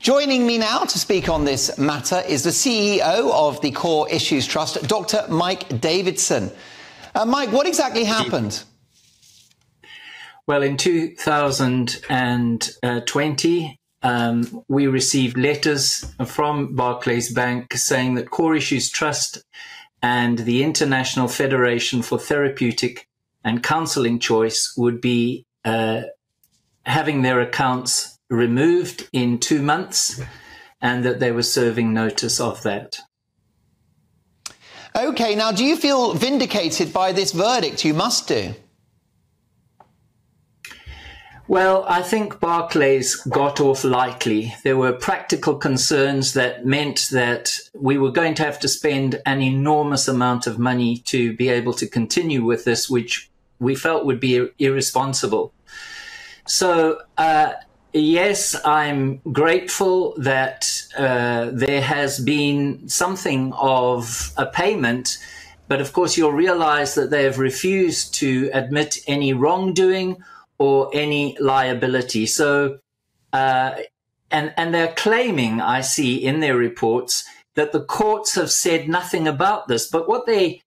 Joining me now to speak on this matter is the CEO of the Core Issues Trust, Dr. Mike Davidson. Mike, what exactly happened? Well, in 2020, we received letters from Barclays Bank saying that Core Issues Trust and the International Federation for Therapeutic and Counseling Choice would be having their accounts removed in 2 months, and that they were serving notice of that. Okay, now do you feel vindicated by this verdict? You must do. Well, I think Barclays got off lightly. There were practical concerns that meant that we were going to have to spend an enormous amount of money to be able to continue with this, which we felt would be irresponsible. So, yes, I'm grateful that there has been something of a payment, but of course you'll realize that they have refused to admit any wrongdoing or any liability. So, and they're claiming, I see in their reports, that the courts have said nothing about this. But what they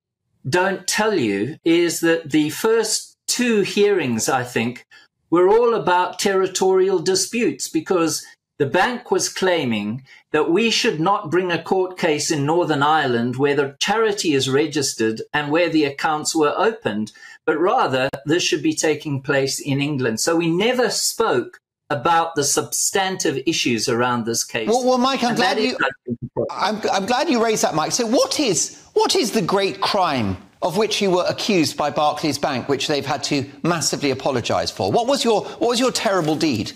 don't tell you is that the first 2 hearings, I think, were all about territorial disputes, because the bank was claiming that we should not bring a court case in Northern Ireland where the charity is registered and where the accounts were opened, but rather this should be taking place in England. So we never spoke about the substantive issues around this case. Well, Mike, I'm glad you raised that, Mike. So what is the great crime of which you were accused by Barclays Bank, which they've had to massively apologise for? What was your terrible deed?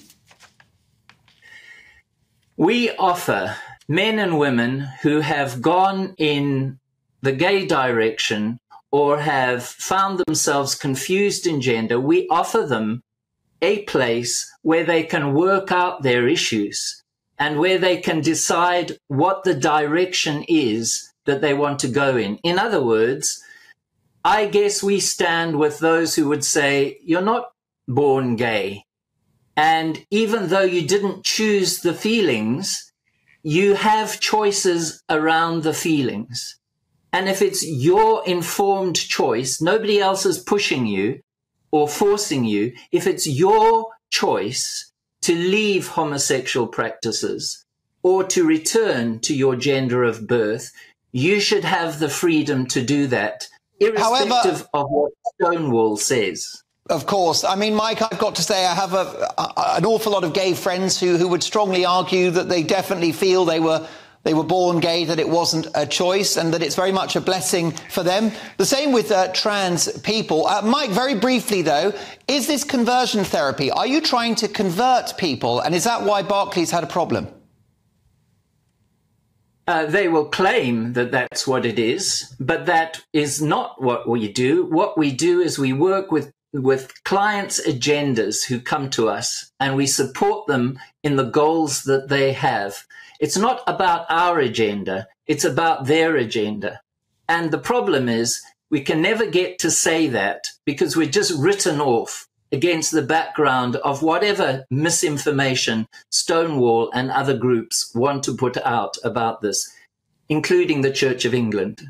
We offer men and women who have gone in the gay direction or have found themselves confused in gender, we offer them a place where they can work out their issues and where they can decide what the direction is that they want to go in. In other words, I guess we stand with those who would say, you're not born gay. And even though you didn't choose the feelings, you have choices around the feelings. And if it's your informed choice, nobody else is pushing you or forcing you. If it's your choice to leave homosexual practices or to return to your gender of birth, you should have the freedom to do that, irrespective of what Stonewall says. Of course. I mean, Mike, I've got to say I have an awful lot of gay friends who would strongly argue that they definitely feel they were born gay, that it wasn't a choice, and that it's very much a blessing for them. The same with trans people. Mike, very briefly, though, is this conversion therapy? Are you trying to convert people? And is that why Barclays had a problem? They will claim that that's what it is, but that is not what we do. What we do is we work with clients' agendas who come to us, and we support them in the goals that they have. It's not about our agenda, it's about their agenda. And the problem is we can never get to say that because we're just written off against the background of whatever misinformation Stonewall and other groups want to put out about this, including the Church of England.